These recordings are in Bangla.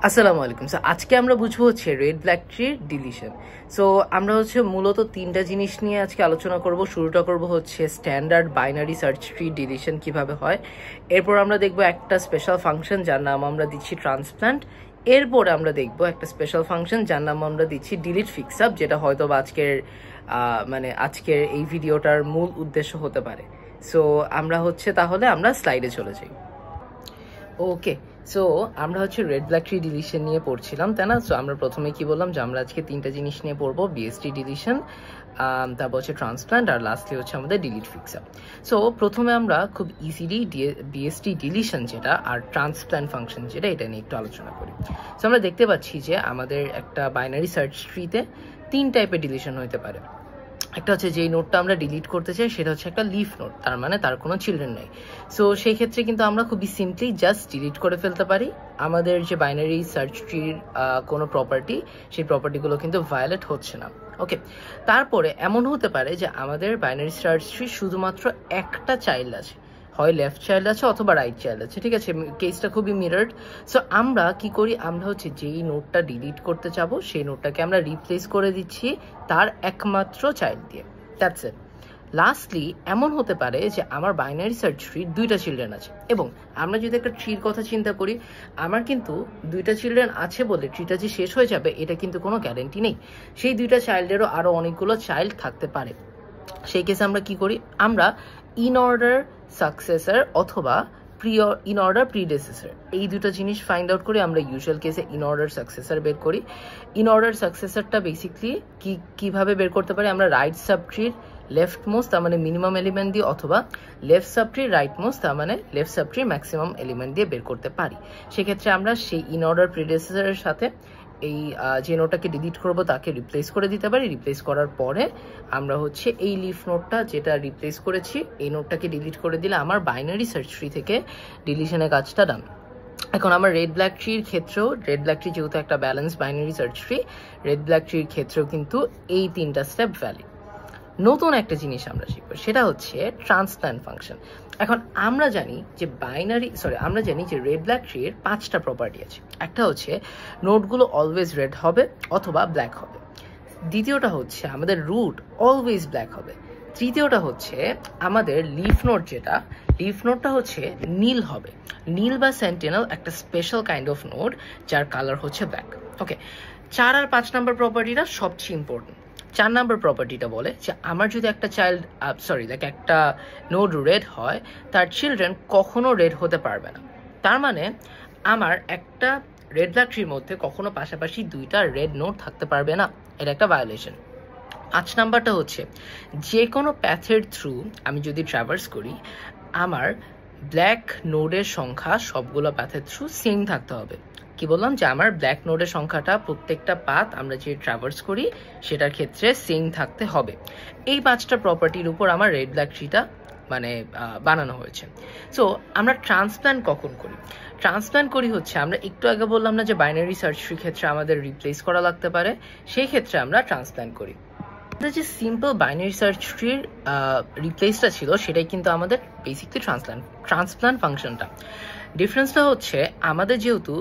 আসসালামু আলাইকুম। সো আজকে আমরা বুঝবো হচ্ছে রেড ব্ল্যাক ট্রির ডিলিশন। সো আমরা হচ্ছে মূলত তিনটা জিনিস নিয়ে আজকে আলোচনা করব। শুরুটা করব হচ্ছে standard binary search tree deletion কিভাবে হয়। এরপর আমরা দেখব একটা স্পেশাল ফাংশন যার নাম আমরা দিচ্ছি ট্রান্সপ্ল্যান্ট। এরপর আমরা দেখব একটা স্পেশাল ফাংশন যার নাম আমরা দিচ্ছি ডিলিট ফিক্স আপ, যেটা হয়তো আজকের এই ভিডিওটার মূল উদ্দেশ্য হতে পারে। সো তাহলে আমরা স্লাইডে চলে যাই। ওকে, সো আমরা হচ্ছে রেড ব্ল্যাক ট্রি ডিলিশন নিয়ে পড়ছিলাম, তাই না? সো আমরা প্রথমে কি বললাম যে আমরা আজকে তিনটা জিনিস নিয়ে পড়বো, বিএসটি ডিলিশন, তারপর হচ্ছে ট্রান্সপ্ল্যান্ট, আর লাস্টলি হচ্ছে আমাদের ডিলিট ফিক্স আপ। সো প্রথমে আমরা খুব ইজিলি বিএসটি ডিলিশন যেটা আর ট্রান্সপ্ল্যান্ট ফাংশন যেটা, এটা নিয়ে একটু আলোচনা করি। সো আমরা দেখতে পাচ্ছি যে আমাদের একটা বাইনারি সার্চ ট্রিতে তিন টাইপের ডিলিশন হতে পারে। একটা হচ্ছে যেই নোটটা আমরা ডিলিট করতে চাই সেটা হচ্ছে একটা লিফ নোট, তার মানে তার কোনো চিলড্রেন নেই। সো সেই ক্ষেত্রে কিন্তু আমরা খুবই সিম্পলি জাস্ট ডিলিট করে ফেলতে পারি। আমাদের যে বাইনারি সার্চ ট্রির কোনো প্রপার্টি, সেই প্রপার্টিগুলো কিন্তু ভায়োলেট হচ্ছে না। ওকে, তারপরে এমন হতে পারে যে আমাদের বাইনারি সার্চ ট্রির শুধুমাত্র একটা চাইল্ড আছে, হয় লেফট চাইল্ড আছে অথবা রাইট চাইল্ড আছে। ঠিক আছে, কেসটা খুবই মিরর্ড। সো আমরা কি করি, আমরা হচ্ছে যেই নোটটা ডিলিট করতে চাবো সেই নোটটাকে আমরা রিপ্লেস করে দিচ্ছি তার একমাত্র চাইল্ড দিয়ে। That's it. লাস্টলি এমন হতে পারে যে আমার বাইনারি সার্চ ট্রির দুইটা চিলড্রেন আছে, এবং আমরা যদি একটা ট্রির কথা চিন্তা করি, আমার কিন্তু দুইটা চিলড্রেন আছে বলে ট্রিটা যে শেষ হয়ে যাবে এটা কিন্তু কোনো গ্যারেন্টি নেই। সেই দুইটা চাইল্ডেরও আরো অনেকগুলো চাইল্ড থাকতে পারে। সেই কেসে আমরা কি করি, আমরা ইন অর্ডার সাকসেসর অথবা ইন অর্ডার প্রিডেসেসর, এই দুটো জিনিস ফাইন্ড আউট করি। আমরা ইউজুয়াল কেসে ইন অর্ডার সাকসেসর বের করি। ইন অর্ডার সাকসেসরটা বেসিকলি কিভাবে বের করতে পারি, আমরা রাইট সাব ট্রির লেফট মোস্ট তার মানে মিনিমাম এলিমেন্ট দিয়ে, অথবা লেফট সাব ট্রির রাইট মোস্ট তার মানে লেফট সাব ট্রির ম্যাক্সিমাম এলিমেন্ট দিয়ে বের করতে পারি। সেক্ষেত্রে আমরা সেই ইন অর্ডার প্রিডেসেসরের সাথে এই যে নোটটাকে ডিলিট করবো তাকে রিপ্লেস করে দিতে পারি। রিপ্লেস করার পরে আমরা হচ্ছে এই লিফ নোটটা যেটা রিপ্লেস করেছি এই নোটটাকে ডিলিট করে দিলে আমার বাইনারি সার্চ ট্রি থেকে ডিলিশনের কাজটা ডান। এখন আমার রেড ব্ল্যাক ট্রির ক্ষেত্রেও, রেড ব্ল্যাক ট্রি যেহেতু একটা balance binary search tree, red black ট্রির ক্ষেত্রেও কিন্তু এই তিনটা স্টেপ ভ্যালিড। নতুন একটা জিনিস আমরা শিখবো, সেটা হচ্ছে ট্রান্সপ্ল্যান্ট ফাংশন। এখন আমরা জানি যে রেড ব্ল্যাক ট্রির পাঁচটা প্রপার্টি আছে। একটা হচ্ছে নোটগুলো অলওয়েজ রেড হবে অথবা ব্ল্যাক হবে। দ্বিতীয়টা হচ্ছে আমাদের রুট অলওয়েজ ব্ল্যাক হবে। তৃতীয়টা হচ্ছে আমাদের লিফ নোটটা হচ্ছে নীল হবে। নীল বা সেন্টিনেল একটা স্পেশাল কাইন্ড অফ নোট যার কালার হচ্ছে ব্ল্যাক। ওকে, 4 আর 5 নাম্বার প্রপার্টিটা সবচেয়ে ইম্পর্টেন্ট। 4 নাম্বার প্রপার্টিটা বলে যে আমার যদি একটা নোড রেড হয়, তার চিলড্রেন কখনো রেড হতে পারবে না। তার মানে আমার একটা রেড ব্ল্যাক ট্রির মধ্যে কখনো পাশাপাশি দুইটা রেড নোড থাকতে পারবে না, এটা একটা ভায়োলেশন। 5 নাম্বারটা হচ্ছে যে কোনো প্যাথের থ্রু আমি যদি ট্রাভার্স করি, আমার ব্ল্যাক নোডের সংখ্যা সবগুলো প্যাথের থ্রু সেম থাকতে হবে। কি বললাম, যে আমার ব্ল্যাক নোডের সংখ্যাটা প্রত্যেকটা পাথ আমরা যে ট্রাভার্স করি সেটার ক্ষেত্রে সেম থাকতে হবে। এই 5টা প্রপার্টির উপর আমার রেড ব্ল্যাক ট্রিটা বানানো হয়েছে। সো আমরা ট্রান্সপ্ল্যান্ট কখন করি? ট্রান্সপ্ল্যান্ট করি হচ্ছে, আমরা একটু আগে বললাম না যে বাইনারি সার্চ ট্রির ক্ষেত্রে আমাদের রিপ্লেস করা লাগতে পারে, সেই ক্ষেত্রে আমরা ট্রান্সপ্ল্যান্ট করি। যে সিম্পল বাইনারি সার্চ ট্রির রিপ্লেসটা ছিল সেটাই কিন্তু আমাদের বেসিকলি ট্রান্সপ্ল্যান্ট ফাংশনটা। ডিফারেন্সটা হচ্ছে আমাদের যেহেতু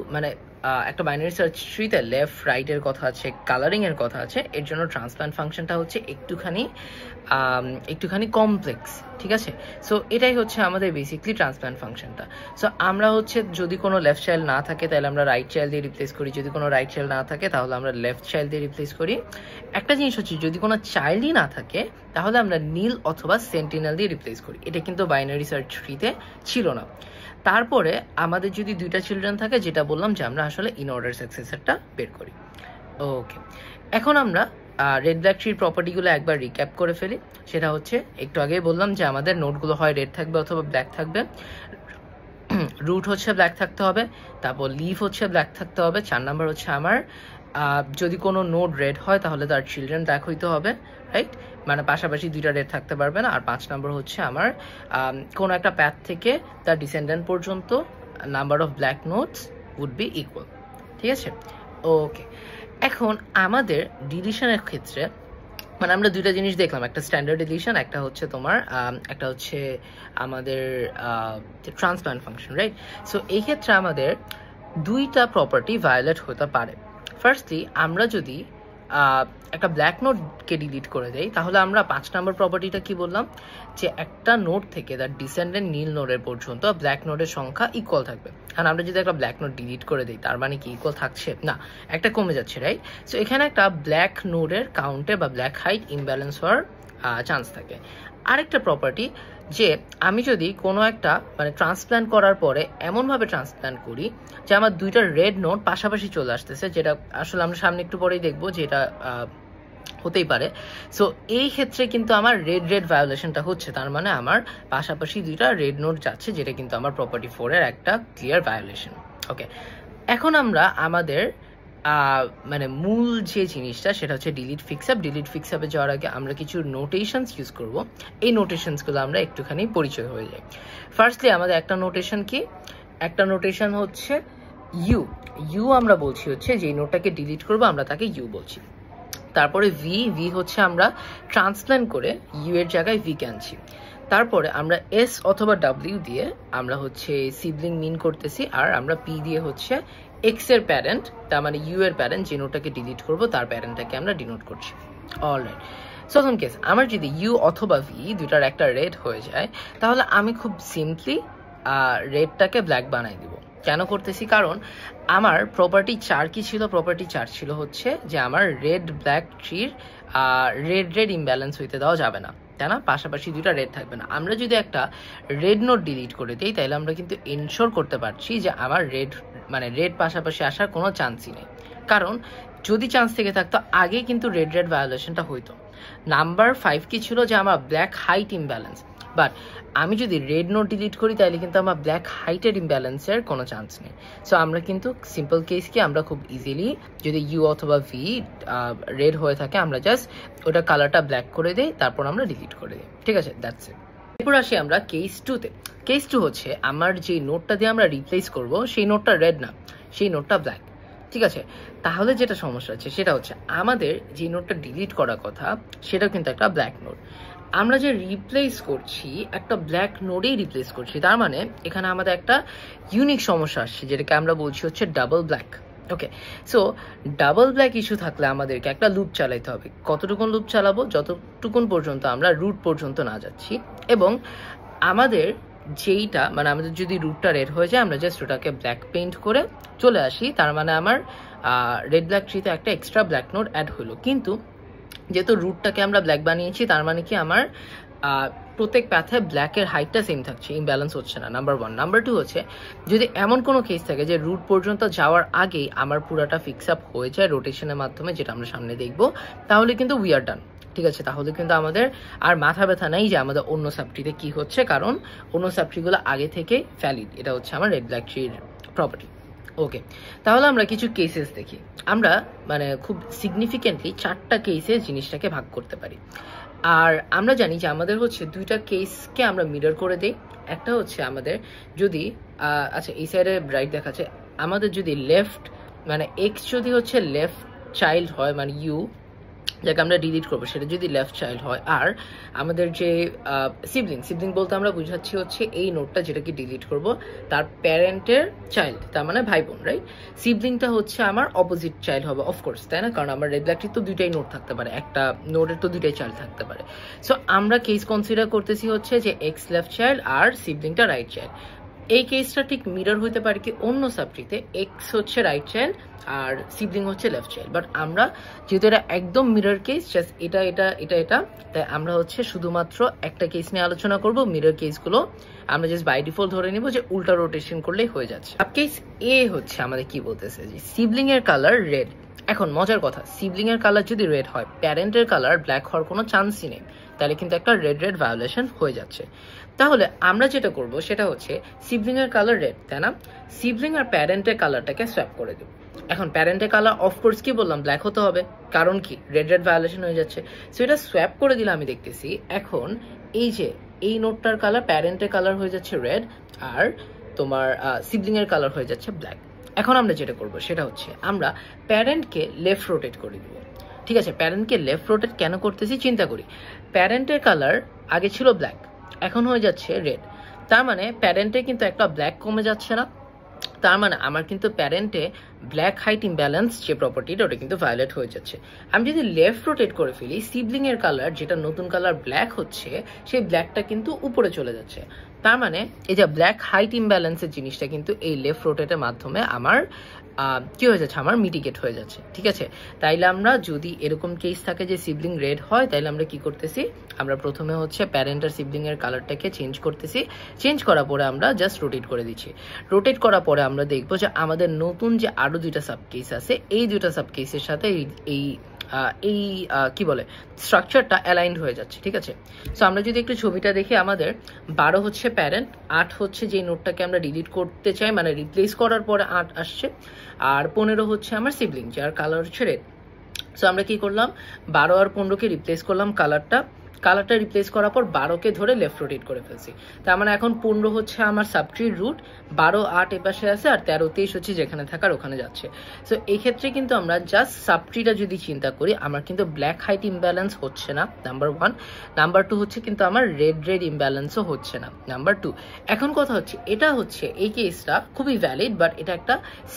একটা বাইনারি সার্চ ট্রিতে লেফট রাইটের কথা আছে, কালারিং এর কথা আছে, এর জন্য ট্রান্সপ্ল্যান্ট ফাংশনটা হচ্ছে একটুখানি কমপ্লেক্স। ঠিক আছে, সো এটাই হচ্ছে আমাদের বেসিকলি ট্রান্সপ্ল্যান্ট ফাংশনটা। সো আমরা হচ্ছে যদি কোনো লেফট চাইল্ড না থাকে তাহলে আমরা রাইট চাইল্ড দিয়ে রিপ্লেস করি, যদি কোনো রাইট চাইল্ড না থাকে তাহলে আমরা লেফট চাইল্ড দিয়ে রিপ্লেস করি। একটা জিনিস হচ্ছে যদি কোনো চাইল্ডই না থাকে তাহলে আমরা নীল অথবা সেন্টিনেল দিয়ে রিপ্লেস করি। এটা কিন্তু বাইনারি সার্চ ট্রিতে ছিল না। তারপরে আমাদের যদি দুইটা চিলড্রেন থাকে, যেটা বললাম যে আমরা আসলে ইন অর্ডার সাকসেসরটা বের করি। ওকে, এখন আমরা রেড ব্ল্যাক ট্রির প্রপার্টিগুলো একবার রিক্যাপ করে ফেলি। সেটা হচ্ছে একটু আগেই বললাম যে আমাদের নোটগুলো হয় রেড থাকবে অথবা ব্ল্যাক থাকবে। রুট হচ্ছে ব্ল্যাক থাকতে হবে, তারপর লিফ হচ্ছে ব্ল্যাক থাকতে হবে। 4 নাম্বার হচ্ছে আমার যদি কোনো নোট রেড হয় তাহলে তার চিলড্রেন ব্ল্যাক হইতে হবে, রাইট? মানে পাশাপাশি দুইটা রেড থাকতে পারবে না। আর 5 নাম্বার হচ্ছে আমার কোনো একটা প্যাথ থেকে তার ডিসেন্ডেন্ট পর্যন্ত number of black nodes would be equal. ঠিক আছে, ওকে। এখন আমাদের ডিলিশনের ক্ষেত্রে আমরা দুইটা জিনিস দেখলাম, একটা স্ট্যান্ডার্ড ডিলিশন, একটা হচ্ছে আমাদের ট্রান্সপ্ল্যান্ট ফাংশন, রাইট? সো এই ক্ষেত্রে আমাদের দুইটা প্রপার্টি ভায়োলেট হতে পারে। ফার্স্টলি আমরা যদি একটা ব্ল্যাক নোটকে ডিলিট করে দেই তাহলে আমরা 5 নম্বর প্রপার্টিটা কি বললাম, যে একটা নোট থেকে তার ডিসেন্ডেন্ট নীল নোডের পর্যন্ত ব্ল্যাক নোডের সংখ্যা ইকুয়াল থাকবে। আর আমরা যদি একটা ব্ল্যাক নোট ডিলিট করে দিই তার মানে কি ইকুয়াল থাকছে না, একটা কমে যাচ্ছে, রাইট? সো এখানে একটা ব্ল্যাক নোডের কাউন্টে বা ব্ল্যাক হাইট ইমব্যালেন্স হওয়ার চান্স থাকে। আরেকটা প্রপার্টি, যে আমি যদি কোনো একটা মানে ট্রান্সপ্ল্যান্ট করার পরে এমনভাবে ট্রান্সপ্ল্যান্ট করি যে আমার দুইটা রেড নোট পাশাপাশি চলে আসতেছে, যেটা আসলে আমরা সামনে একটু পরেই দেখবো যে এটা হতেই পারে। সো এই ক্ষেত্রে কিন্তু আমার রেড ভায়োলেশনটা হচ্ছে, তার মানে আমার পাশাপাশি দুইটা রেড নোট যাচ্ছে, যেটা কিন্তু আমার প্রপার্টি 4 এর একটা ক্লিয়ার ভায়োলেশন। ওকে, এখন আমরা আমাদের মানে মূল যে জিনিসটা সেটা হচ্ছে ডিলিট ফিক্সআপ। ডিলিট ফিক্সআপে যাওয়ার আগে আমরা কিছু নোটেশনস ইউজ করব। এই নোটেশনসগুলো আমরা একটুখানি পরিচয় হয়ে যাই। ফার্স্টলি আমাদের একটা নোটেশন কি, একটা নোটেশন হচ্ছে ইউ। ইউ আমরা বলছি হচ্ছে যে নোটটাকে ডিলিট করবো আমরা তাকে ইউ বলছি। তারপরে ভি হচ্ছে আমরা ট্রান্সপ্ল্যান্ট করে ইউ এর জায়গায় ভি কে আনছি। তারপরে আমরা এস অথবা ডাব্লিউ দিয়ে আমরা হচ্ছে সিবলিং মিন করতেছি, আর আমরা পি দিয়ে হচ্ছে এক্স এর প্যারেন্ট, তার মানে ইউ এর প্যারেন্ট যে নোটটাকে ডিলিট করবো তার প্যারেন্টটাকে আমরা ডিনোট করছি। অলরাইট, প্রথম কেস, আমার যদি ইউ অথবা ভি দুইটার একটা রেড হয়ে যায় তাহলে আমি খুব সিম্পলি রেডটাকে ব্ল্যাক বানাই দিব। কেন করতেছি, কারণ আমার প্রপার্টি 4 কি ছিল, প্রপার্টি 4 ছিল হচ্ছে যে আমার রেড ব্ল্যাক ট্রির রেড ইমব্যালেন্স হইতে দেওয়া যাবে না, তাই না? পাশাপাশি দুইটা রেড থাকবে না। আমরা যদি একটা রেড নোট ডিলিট করে দিই তাহলে আমরা কিন্তু এনশোর করতে পারছি যে আমার রেড পাশাপাশি আসার কোনো চান্সই নেই, কারণ যদি চান্স থেকে থাকতো আগে কিন্তু রেড ভায়োলেশনটা হইতো। নাম্বার 5 কি ছিল, যে আমার ব্ল্যাক হাইট ইমব্যালেন্স, বাট আমি যদি রেড নোট ডিলিট করি তাহলে কিন্তু আমার ব্ল্যাক হাইটের ইমব্যালেন্সের কোনো চান্স নেই। সো আমরা কিন্তু সিম্পল কেস কি আমরা খুব ইজিলি যদি ইউ অথবা ভি রেড হয়ে থাকে আমরা জাস্ট ওটা কালারটা ব্ল্যাক করে দিই, তারপর আমরা ডিলিট করে দিই। ঠিক আছে, দ্যাটস ইট। এরপর আসি আমরা কেস 2-তে। কেস 2 হচ্ছে আমার যে নোটটা দিয়ে আমরা রিপ্লেস করব সেই নোটটা রেড না, সেই নোটটা ব্ল্যাক। ঠিক আছে, তাহলে যেটা সমস্যা হচ্ছে সেটা হচ্ছে আমাদের যে নোটটা ডিলিট করার কথা সেটা কিন্তু একটা ব্ল্যাক নোট, আমরা যে রিপ্লেস করছি একটা ব্ল্যাক নোডেই রিপ্লেস করছি, তার মানে এখানে আমাদের একটা ইউনিক সমস্যা আসছে যেটাকে আমরা বলছি হচ্ছে ডাবল ব্ল্যাক। ওকে, সো ডাবল ব্ল্যাক ইস্যু থাকলে আমাদেরকে একটা লুপ চালাইতে হবে। কতটুকুন লুপ চালাবো, যতটুকুন পর্যন্ত আমরা রুট পর্যন্ত না যাচ্ছি, এবং আমাদের যেইটা মানে আমাদের যদি রুটটা রেড হয়ে যায় আমরা জাস্ট ওটাকে ব্ল্যাক পেইন্ট করে চলে আসি, তার মানে আমার রেড ব্ল্যাক ট্রিতে একটা এক্সট্রা ব্ল্যাক নোড অ্যাড হলো। কিন্তু যেহেতু রুটটাকে আমরা ব্ল্যাক বানিয়েছি তার মানে কি আমার প্রত্যেক প্যাথে ব্ল্যাকের হাইটটা সেম থাকছে, ইমব্যালেন্স হচ্ছে না, নাম্বার 1। নাম্বার 2 হচ্ছে যদি এমন কোনো কেস থাকে যে রুট পর্যন্ত যাওয়ার আগেই আমার পুরাটা ফিক্স আপ হয়ে যায় রোটেশনের মাধ্যমে, যেটা আমরা সামনে দেখবো, তাহলে কিন্তু উই আর ডান। ঠিক আছে, তাহলে কিন্তু আমাদের আর মাথা ব্যথা নাই যে আমাদের অন্য সাবট্রিতে কি হচ্ছে, কারণ অন্য সাবট্রিগুলো আগে থেকে ভ্যালিড। এটা হচ্ছে আমার রেড ব্ল্যাক ট্রির প্রপার্টি। ওকে, তাহলে আমরা কিছু কেসেস দেখি। আমরা মানে খুব সিগনিফিকেন্টলি 4টা কেসে জিনিসটাকে ভাগ করতে পারি। আর আমরা জানি যে আমাদের হচ্ছে 2টা কেসকে আমরা মিরর করে দেই। একটা হচ্ছে আমাদের যদি আচ্ছা এই সাইডে রাইট দেখাচ্ছে, আমাদের যদি লেফট মানে এক্স যদি হচ্ছে লেফট চাইল্ড হয়, মানে ইউ যাকে আমরা ডিলিট করবো সেটা যদি লেফট চাইল্ড হয়, আর আমাদের যে সিবলিং বলতে আমরা বুঝাচ্ছি হচ্ছে এই নোটটা যেটাকে ডিলিট করব তার প্যারেন্টের চাইল্ড, তার মানে ভাই বোন, রাইট? সিবলিংটা হচ্ছে আমার অপোজিট চাইল্ড হবে অফকোর্স, তাই না? কারণ আমার রেড ব্ল্যাকটির তো 2টাই নোট থাকতে পারে, একটা নোটের তো 2টাই চাইল্ড থাকতে পারে। সো আমরা কেস কনসিডার করতেছি হচ্ছে যে এক্স লেফট চাইল্ড আর সিবলিংটা রাইট চাইল্ড। এই কেসটা ঠিক মিরর হইতে পারে কি অন্য সাবট্রিতে, এক্স হচ্ছে রাইট চাইল্ড আর সিবলিং হচ্ছে লেফট চাইল্ড, বাট আমরা যেহেতু এটা একদম মিরর কেস, জাস্ট এটা তাই আমরা হচ্ছে শুধুমাত্র একটা কেস নিয়ে আলোচনা করব। মিরর কেসগুলো আমরা জাস্ট বাই ডিফল্ট ধরে নিব যে উল্টা রোটেশন করলেই হয়ে যাচ্ছে। আপ কেস এ হচ্ছে আমাদের কি বলতেছে যে সিবলিং এর কালার রেড। এখন মজার কথা, সিবলিং এর কালার যদি রেড হয় প্যারেন্টের কালার ব্ল্যাক হওয়ার কোনো চান্সই নেই, তাহলে কিন্তু একটা রেড ভায়োলেশন হয়ে যাচ্ছে। তাহলে আমরা যেটা করব সেটা হচ্ছে সিবলিং এর কালার রেড, তাই না? সিবলিং আর প্যারেন্টের কালারটাকে সোয়াপ করে দেব। এখন প্যারেন্টের কালার অফকোর্স কি বললাম ব্ল্যাক হতে হবে, কারণ কি রেড ভায়োলেশন হয়ে যাচ্ছে। সো এটা সোয়াপ করে দিলে আমি দেখতেছি এখন এই যে এই নোটটার কালার প্যারেন্টের কালার হয়ে যাচ্ছে রেড, আর তোমার সিবলিং এর কালার হয়ে যাচ্ছে ব্ল্যাক। এখন আমরা যেটা করব সেটা হচ্ছে আমরা প্যারেন্টকে লেফট রোটেট করে দিব। ঠিক আছে, প্যারেন্টকে লেফট রোটেট কেন করতেছি চিন্তা করি। প্যারেন্টের কালার আগে ছিল ব্ল্যাক, এখন হয়ে যাচ্ছে রেড, তার মানে প্যারেন্টে কিন্তু একটা ব্ল্যাক কমে যাচ্ছে না? তার মানে আমার কিন্তু প্যারেন্টে ব্ল্যাক হাইট ইমব্যালেন্স যে প্রপার্টিটা ওটা কিন্তু ভায়োলেট হয়ে যাচ্ছে। আমি যদি লেফট রোটেট করে ফেলি, সিবলিং এর কালার যেটা নতুন কালার ব্ল্যাক হচ্ছে, সেই ব্ল্যাকটা কিন্তু উপরে চলে যাচ্ছে। তার মানে এই যে ব্ল্যাক হাইট ইমব্যালেন্সের জিনিসটা কিন্তু এই লেফট রোটেটের মাধ্যমে আমার কি হয়ে যাচ্ছে, আমার মিটিগেট হয়ে যাচ্ছে। ঠিক আছে, তাইলে আমরা যদি এরকম কেস থাকে যে সিবলিং রেড হয়, তাইলে আমরা কি করতেছি, আমরা প্রথমে হচ্ছে প্যারেন্ট আর সিবলিং এর কালারটাকে চেঞ্জ করতেছি। চেঞ্জ করার পরে আমরা জাস্ট রোটেট করে দিচ্ছি। রোটেট করার পরে আমরা দেখবো যে আমাদের নতুন যে আরো দুইটা সাবকেস আছে, এই দুইটা সাবকেসের সাথে এই কি বলে স্ট্রাকচারটা অ্যালাইন্ড হয়ে যাচ্ছে। ঠিক আছে, সো আমরা যদি একটু ছবিটা দেখি, আমাদের 12 হচ্ছে প্যারেন্ট, 8 হচ্ছে যে নোটটাকে আমরা ডিলিট করতে চাই, মানে রিপ্লেস করার পরে 8 আসছে, আর 15 হচ্ছে আমার সিবলিং যার কালার হচ্ছে রেড। সো আমরা কি করলাম, 12 আর 15কে রিপ্লেস করলাম, কালারটা রিপ্লেস করার পর 12কে ধরে লেফট রোটেট করে ফেলছি। তার মানে এখন 15 হচ্ছে আমার সাবট্রির রুট, 12 8 এপাশে আছে, আর 13 23 হচ্ছে যেখানে থাকার ওখানে যাচ্ছে। সো এই ক্ষেত্রে কিন্তু আমরা জাস্ট সাবট্রিটা যদি চিন্তা করি, আমার কিন্তু ব্ল্যাক হাইট ইমব্যালেন্স হচ্ছে না, নাম্বার 1। নাম্বার 2 হচ্ছে কিন্তু আমার রেড ইমব্যালেন্সও হচ্ছে না, নাম্বার 2। এখন কথা হচ্ছে, এটা হচ্ছে এই কেসটা খুবই ভ্যালিড, বাট এটা একটা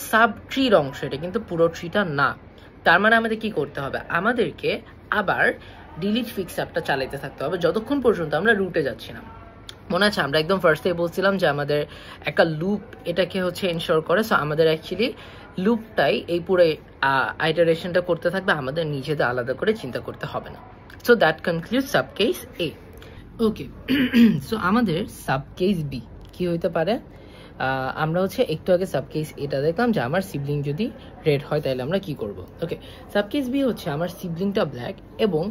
সাবট্রির অংশ, এটা কিন্তু পুরো ট্রিটা না। তার মানে আমাদের কি করতে হবে, আমাদেরকে আবার ডিলিট ফিক্স অ্যাপটা চালাতে থাকতে হবে যতক্ষণ পর্যন্ত আমরা রুটে যাচ্ছি না। মনে আছে আমরা একদম ফার্স্টে বলছিলাম যে আমাদের একটা লুপ এটাকে হচ্ছে এনশোর করে। সো আমাদের অ্যাকচুয়ালি লুপটাই এই পুরো আইটারেশনটা করতে থাকবে, আমাদের নিজেদের আলাদা করে চিন্তা করতে হবে না। So that conclude subcase A. Okay, so আমাদের সাবকেস বি কি হইতে পারে, আমরা হচ্ছে একটু আগে সাবকেস এটা দেখলাম যে আমার সিবলিং যদি রেড হয় তাহলে আমরা কি করব। ওকে, সাবকেস বি হচ্ছে আমার সিবলিংটা ব্ল্যাক এবং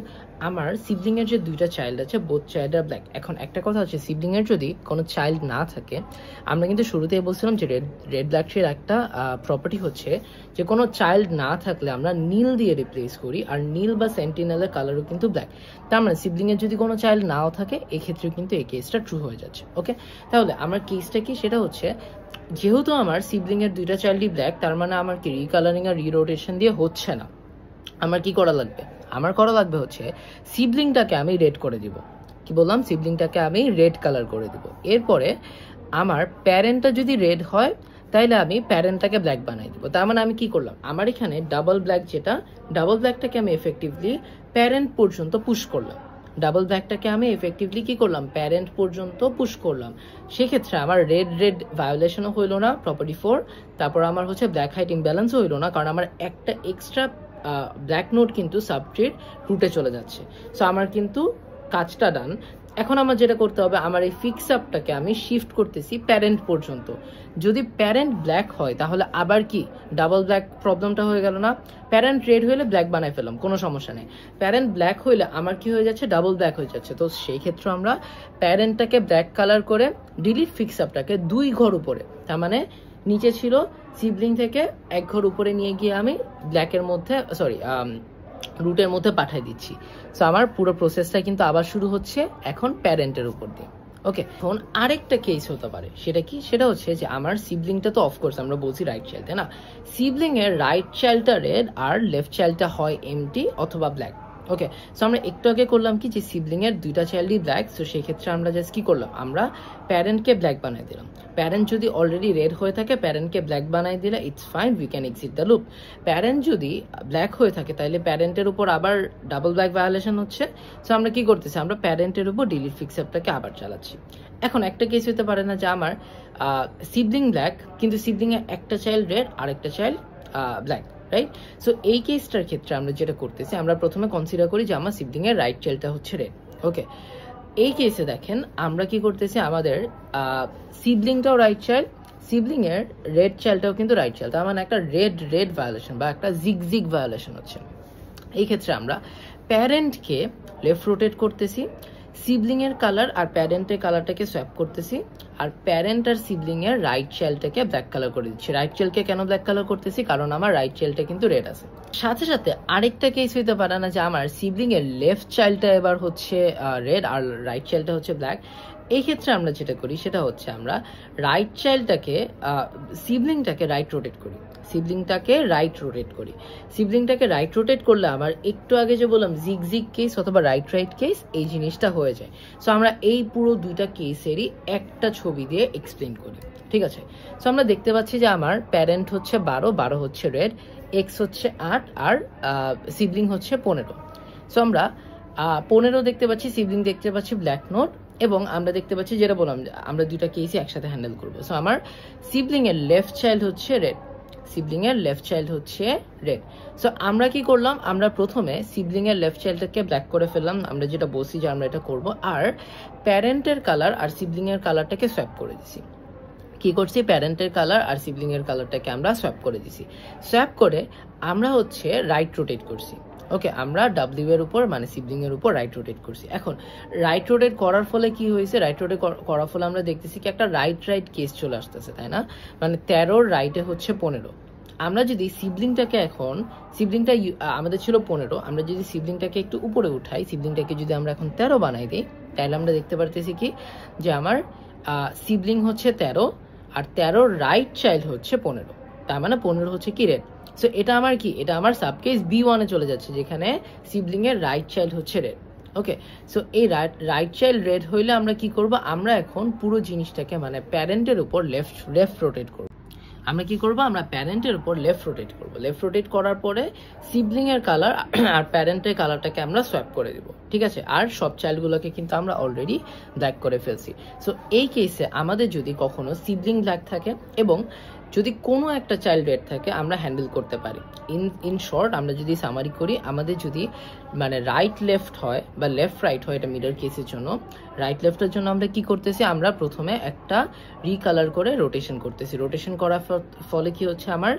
আমার সিবলিং এর যে দুইটা চাইল্ড আছে, বোথ চাইল্ড আর ব্ল্যাক। এখন একটা কথা হচ্ছে, সিবলিং এর যদি কোনো চাইল্ড না থাকে, আমরা কিন্তু শুরুতেই বলছিলাম যে রেড ব্ল্যাক ট্রির একটা প্রপার্টি হচ্ছে যে কোনো চাইল্ড না থাকলে আমরা নীল দিয়ে রিপ্লেস করি, আর নীল বা সেন্টিনেলের কালারও কিন্তু ব্ল্যাক। তার মানে সিবলিং এর যদি কোনো চাইল্ড নাও থাকে, এক্ষেত্রে কিন্তু এই কেসটা ট্রু হয়ে যাচ্ছে। ওকে, তাহলে আমার কেসটা কি, সেটা হচ্ছে যেহেতু আমার সিবলিং এর দুইটা চাইল্ডই ব্ল্যাক, তার মানে আমার কি রিকালারিং আর রিরোটেশন দিয়ে হচ্ছে না। আমার কি করা লাগবে, আমার করা লাগবে হচ্ছে সিবলিংটাকে আমি রেড করে দিব। কি বললাম, সিবলিংটাকে আমি রেড কালার করে দিব। এরপরে আমার প্যারেন্টটা যদি রেড হয়, তাইলে আমি প্যারেন্টটাকে ব্ল্যাক বানাই দিব। তার মানে আমি কি করলাম, আমার এখানে ডাবল ব্ল্যাক, যেটা ডাবল ব্ল্যাকটাকে আমি এফেক্টিভলি প্যারেন্ট পর্যন্ত পুশ করলাম। ডাবল ব্ল্যাকটাকে আমি এফেক্টিভলি কি করলাম, প্যারেন্ট পর্যন্ত পুশ করলাম। সেক্ষেত্রে আমার রেড ভায়োলেশনও হইল না, প্রপার্টি 4। তারপর আমার হচ্ছে ব্ল্যাক হাইট ইমব্যালেন্সও হইল না, কারণ আমার একটা এক্সট্রা ব্ল্যাক নোট কিন্তু সাবট্রির রুটে চলে যাচ্ছে। সো আমার কিন্তু কাজটা ডান। এখন আমার যেটা করতে হবে, আমার এই ফিক্স আপটাকে আমি শিফট করতেছি প্যারেন্ট পর্যন্ত। যদি প্যারেন্ট ব্ল্যাক হয়, তাহলে আবার কি ডাবল ব্ল্যাক প্রবলেমটা হয়ে গেল না। প্যারেন্ট রেড হইলে ব্ল্যাক বানাই ফেললাম, কোনো সমস্যা নেই। প্যারেন্ট ব্ল্যাক হইলে আমার কি হয়ে যাচ্ছে, ডাবল ব্ল্যাক হয়ে যাচ্ছে। তো সেই ক্ষেত্রে আমরা প্যারেন্টটাকে ব্ল্যাক কালার করে ডিলিট ফিক্স আপটাকে 2 ঘর উপরে, তার মানে নিচে ছিল সিবলিং থেকে 1 ঘর উপরে নিয়ে গিয়ে আমি ব্ল্যাকের মধ্যে রুটের মধ্যে পাঠিয়ে দিচ্ছি। সো আমার পুরো প্রসেসটা কিন্তু আবার শুরু হচ্ছে এখন প্যারেন্টের উপর দিয়ে। ওকে, এখন আরেকটা কেস হতে পারে, সেটা কি, সেটা হচ্ছে যে আমার সিবলিংটা তো অফকোর্স আমরা বলছি রাইট চাইল্ড, তাই না। সিবলিং এর রাইট চাইল্ডটা রেড আর লেফট চাইল্ডটা হয় এমটি অথবা ব্ল্যাক। ওকে, সো আমরা একটু আগে করলাম কি, যে সিবলিং এর দুইটা চাইল্ডই ব্ল্যাক। সো সেই ক্ষেত্রে আমরা জাস্ট কি করলাম, আমরা প্যারেন্টকে ব্ল্যাক বানাই দিলাম। প্যারেন্ট যদি অলরেডি রেড হয়ে থাকে, প্যারেন্টকে ব্ল্যাক বানাই দিলে it's fine, we can exit the loop. Parent যদি ব্ল্যাক হয়ে থাকে, তাহলে প্যারেন্টের উপর আবার ডাবল ব্ল্যাক ভায়োলেশন হচ্ছে। সো আমরা কি করতেছি, আমরা প্যারেন্টের উপর ডিলিট ফিক্স অ্যাপটাকে আবার চালাচ্ছি। এখন একটা কেস হতে পারে না যে আমার সিবলিং ব্ল্যাক, কিন্তু সিবলিং এর একটা চাইল্ড রেড আর একটা চাইল্ড ব্ল্যাক, রাইট। সো এই কেসটার ক্ষেত্রে আমরা যেটা করতেছি, আমরা প্রথমে কনসিডার করি যে আমার সিবলিং এর রাইট চাইল্ডটা হচ্ছে রেড। ওকে, এই কেসে দেখেন আমরা কি করতেছি, আমাদের সিবলিংটাও রাইট চাইল্ড, সিবলিং এর রেড চাইল্ডটাও কিন্তু রাইট চাইল্ড। তার মানে একটা রেড ভায়োলেশন বা একটা জিগ ভায়োলেশন হচ্ছে। এই ক্ষেত্রে আমরা প্যারেন্টকে লেফট রোটেট করতেছি, সিবলিং এর কালার আর প্যারেন্টের কালারটাকে সোয়াপ করতেছি, আর প্যারেন্ট আর সিবলিং এর রাইট চাইল্ডটাকে ব্ল্যাক কালার করে দিচ্ছি। রাইট চাইল্ডকে কেন ব্ল্যাক কালার করতেছি, কারণ আমার রাইট চাইল্ডটা কিন্তু রেড আছে। সাথে সাথে আরেকটা কেস হইতে পারে না যে আমার সিবলিং এর লেফট চাইল্ডটা এবার হচ্ছে রেড আর রাইট চাইল্ডটা হচ্ছে ব্ল্যাক। এই ক্ষেত্রে আমরা যেটা করি সেটা হচ্ছে আমরা রাইট চাইল্ডটাকে সিবলিংটাকে রাইট রোটেট করি, সিবলিংটাকে রাইট রোটেট করলে আমার একটু আগে যে বললাম জিগ কেস অথবা রাইট কেস এই জিনিসটা হয়ে যায়। সো আমরা এই পুরো দুইটা কেসেরই একটা ছবি দিয়ে এক্সপ্লেন করি, ঠিক আছে। সো আমরা দেখতে পাচ্ছি যে আমার প্যারেন্ট হচ্ছে 12 হচ্ছে রেড, এক্স হচ্ছে 8 আর সিবলিং হচ্ছে 15। সো আমরা 15 দেখতে পাচ্ছি, সিবলিং দেখতে পাচ্ছি ব্ল্যাক নোট, এবং আমরা দেখতে পাচ্ছি যেটা বললাম আমরা দুইটা কেসই একসাথে হ্যান্ডেল করবো। সো আমার সিবলিং এর লেফট চাইল্ড হচ্ছে রেড, সো আমরা কি করলাম, আমরা প্রথমে সিবলিং এর লেফট চাইল্ডটাকে ব্ল্যাক করে ফেললাম, আমরা যেটা বলছি যে আমরা এটা করব, আর প্যারেন্টের কালার আর সিবলিং এর কালারটাকে সোয়াপ করে দিছি। কি করছি, প্যারেন্টের কালার আর সিবলিং এর কালারটাকে আমরা সোয়াপ করে দিছি। সোয়াপ করে আমরা হচ্ছে রাইট রোটেট করছি। ওকে, আমরা ডাব্লিউ এর উপর মানে সিবলিং এর উপর রাইট রোটেট করছি। এখন রাইট রোটেট করার ফলে কি হয়েছে, রাইট রোটেট করার ফলে আমরা দেখতেছি কি একটা রাইট কেস চলে আসতেছে, তাই না? মানে 13 রাইটে হচ্ছে 15। আমরা যদি সিবলিংটাকে এখন সিবলিংটা আমাদের ছিল 15, আমরা যদি সিবলিংটাকে একটু উপরে উঠাই, সিবলিংটাকে যদি আমরা এখন 13 বানাই দিই, তাহলে আমরা দেখতে পারতেছি কি যে আমার সিবলিং হচ্ছে 13 আর 13 রাইট চাইল্ড হচ্ছে 15, তার মানে 15 হচ্ছে কি রেড। সো এটা আমার কি, এটা আমার সাবকেস B1 এ চলে যাচ্ছে, যেখানে সিবলিং এর রাইট চাইল্ড হচ্ছে রেড। ওকে, সো এই রাইট চাইল্ড রেড হইলে আমরা কি করব, আমরা এখন পুরো জিনিসটাকে মানে প্যারেন্টের উপর লেফট রোটেট করব। আমরা কি করব, আমরা প্যারেন্টের উপর লেফট রোটেট করার পরে সিবলিং এর কালার আর প্যারেন্টের কালারটাকে আমরা সোয়াপ করে দিব, ঠিক আছে। আর সব চাইল্ডগুলোকে কিন্তু আমরা অলরেডি ব্ল্যাক করে ফেলছি। সো এই কেসে আমাদের যদি কখনো সিবলিং ব্ল্যাক থাকে এবং যদি কোনো একটা চাইল্ড রেড থাকে, আমরা হ্যান্ডেল করতে পারি। ইন শর্ট, আমরা যদি সামারি করি, আমাদের যদি মানে রাইট লেফট হয় বা লেফট রাইট হয়, এটা মিডল কেসের জন্য, রাইট লেফটের জন্য আমরা কি করতেছি, আমরা প্রথমে একটা রিকালার করে রোটেশন করতেছি। রোটেশন করার ফলে কি হচ্ছে, আমার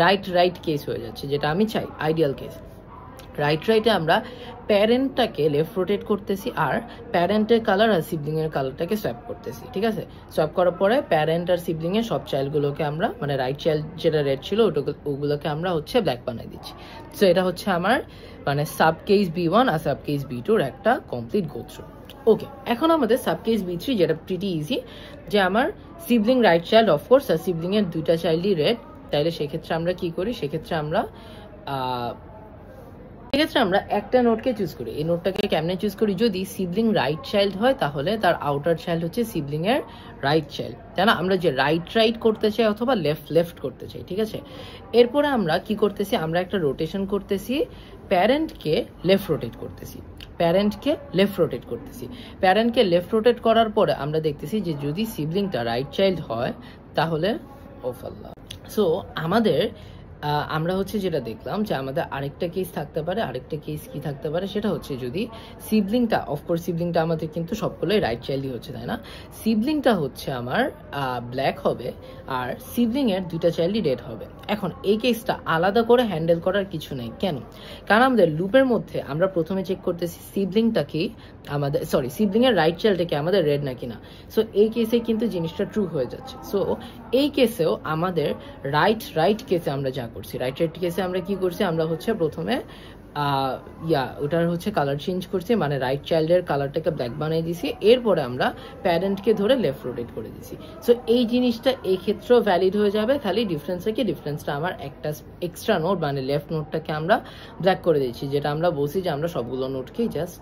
রাইট কেস হয়ে যাচ্ছে, যেটা আমি চাই, আইডিয়াল কেস। রাইটে আমরা প্যারেন্টটাকে লেফট রোটেট করতেছি আর প্যারেন্টের কালার আর সিবলিং এর কালারটাকে সোয়াপ করতেছি, ঠিক আছে। সোয়াপ করার পরে প্যারেন্ট আর সিবলিং এর সব চাইল্ডগুলোকে আমরা মানে রাইট চাইল্ড যেটা রেড ছিল ওগুলোকে আমরা হচ্ছে ব্ল্যাক বানিয়ে দিচ্ছি। সো এটা হচ্ছে আমার মানে সাব কেস B1 আর সাব কেস B2 এর একটা কমপ্লিট গো থ্রু। ওকে, এখন আমাদের সাব কেস B3, যেটা প্রিটি ইজি, যে আমার সিবলিং রাইট চাইল্ড অফকোর্স আর সিবলিং এর দুইটা চাইল্ডই রেড, তাইলে সেক্ষেত্রে আমরা কি করি, সেক্ষেত্রে আমরা একটা নোটকে চুজ করি। এই নোটটাকে কেমনে চুজ করি, যদি সিবলিং রাইট চাইল্ড হয় তাহলে তার আউটার চাইল্ড হচ্ছে সিবলিং এর রাইট চাইল্ড, তাই না? আমরা যে রাইট করতে চাই অথবা লেফট করতে চাই, ঠিক আছে। এরপরে আমরা কি করতেছি, আমরা একটা রোটেশন করতেছি, প্যারেন্টকে লেফট রোটেট করতেছি। প্যারেন্টকে লেফট রোটেট করার পরে আমরা দেখতেছি যে যদি সিবলিংটা রাইট চাইল্ড হয় তাহলে ওফাল্লাহ। সো আমরা হচ্ছে যেটা দেখলাম যে আমাদের আরেকটা কেস থাকতে পারে, কি থাকতে পারে, সেটা হচ্ছে যদি সিবলিংটা, অফকোর্স সিবলিংটা আমাদের কিন্তু সবগুলোই রাইট চাইল্ডই হচ্ছে, তাই না? সিবলিংটা হচ্ছে আমার ব্ল্যাক হবে আর সিবলিং এর দুইটা চাইল্ডই রেড হবে। এখন এই কেসটা আলাদা করে হ্যান্ডেল করার কিছু নেই, কেন? কারণ আমাদের লুপের মধ্যে আমরা প্রথমে চেক করতেছি সিবলিং এর রাইট চাইল্ডটাকে আমাদের রেড নাকি না। সো এই কেসে কিন্তু জিনিসটা ট্রু হয়ে যাচ্ছে। সো এই কেসেও আমাদের রাইট কেসে আমরা যা করছি, রাইট কেসে আমরা কি করছি, আমরা হচ্ছে প্রথমে ওটার হচ্ছে কালার চেঞ্জ করছি, মানে রাইট চাইল্ডের কালারটাকে ব্ল্যাক বানিয়ে দিছি, এরপরে আমরা প্যারেন্টকে ধরে লেফট রোটেট করে দিছি। সো এই জিনিসটা এই ক্ষেত্রেও ভ্যালিড হয়ে যাবে, খালি ডিফারেন্সটা আমার একটা এক্সট্রা নোট মানে লেফট নোটটাকে আমরা ব্ল্যাক করে দিচ্ছি, যেটা আমরা বলছি যে আমরা সবগুলো নোটকেই জাস্ট।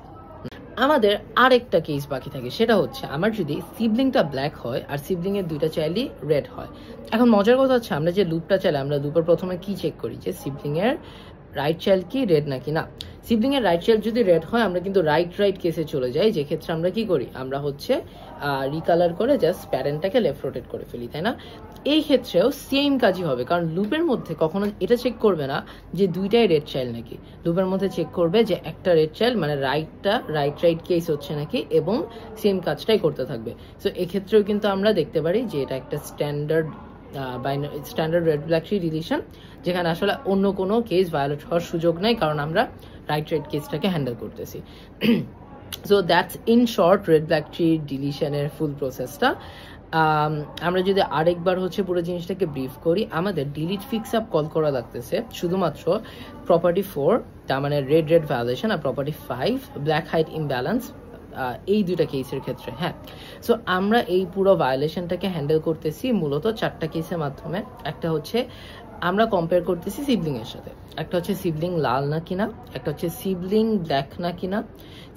আমাদের আরেকটা কেস বাকি থাকে, সেটা হচ্ছে আমার যদি সিবলিংটা ব্ল্যাক হয় আর সিবলিং এর দুইটা চাইল্ডই রেড হয়। এখন মজার কথা হচ্ছে আমরা যে লুপটা চাইলে, আমরা লুপের প্রথমে কি চেক করি যে সিবলিং এর রাইট চাইল্ড কি রেড নাকি না। সিবলিং এর রাইট চাইল্ড যদি রেড হয় আমরা কিন্তু রাইট কেসে চলে যাই, যে ক্ষেত্রে আমরা কি করি, আমরা হচ্ছে রিকালার করে জাস্ট প্যারেন্টটাকে লেফট রোটেট করে ফেলি, তাই না? এই ক্ষেত্রেও সেম কাজই হবে, কারণ লুপের মধ্যে কখনো এটা চেক করবে না যে দুইটাই রেড চাইল্ড নাকি, লুপের মধ্যে চেক করবে যে একটা রেড চাইল্ড মানে রাইট কেস হচ্ছে নাকি, এবং সেম কাজটাই করতে থাকবে। সো এক্ষেত্রেও কিন্তু আমরা দেখতে পারি যে এটা একটা standard red black tree deletion, যেখানে আসলে অন্য কোনো কেস ভায়োলেট হওয়ার সুযোগ নাই, কারণ আমরা রাইট কেসটাকে হ্যান্ডেল করতেছি। So that's in short red black tree ডিলিশনের ফুল প্রসেসটা। আমরা যদি আরেকবার হচ্ছে পুরো জিনিসটাকে ব্রিফ করি, আমাদের ডিলিট ফিক্স আপ কল করা লাগতেছে শুধুমাত্র প্রপার্টি 4, তার মানে রেড ভায়োলেশন, আর প্রপার্টি 5 ব্ল্যাক হাইট ইমব্যালেন্স এই দুইটা কেসের ক্ষেত্রে। হ্যাঁ, সো আমরা এই পুরো ভায়োলেশনটাকে হ্যান্ডেল করতেছি মূলত 4টা কেসের মাধ্যমে। একটা হচ্ছে আমরা কম্পেয়ার করতেছি সিবলিং এর সাথে, একটা হচ্ছে সিবলিং লাল না কিনা, একটা হচ্ছে সিবলিং ব্ল্যাক না কিনা।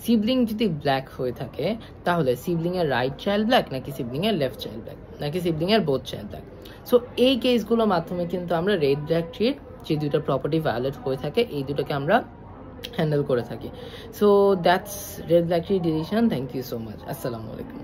সিবলিং যদি ব্ল্যাক হয়ে থাকে তাহলে সিবলিং এর রাইট চাইল্ড ব্ল্যাক নাকি সিবলিং এর লেফট চাইল্ড ব্ল্যাক নাকি সিবলিং এর বোথ চাইল্ড ব্ল্যাক। সো এই কেসগুলোর মাধ্যমে কিন্তু আমরা রেড ব্ল্যাক ট্রির যে দুটো প্রপার্টি ভায়োলেট হয়ে থাকে এই দুটোকে আমরা হ্যান্ডেল করে থাকি। So that's red black tree deletion. Thank you so much. আসসালামু আলাইকুম।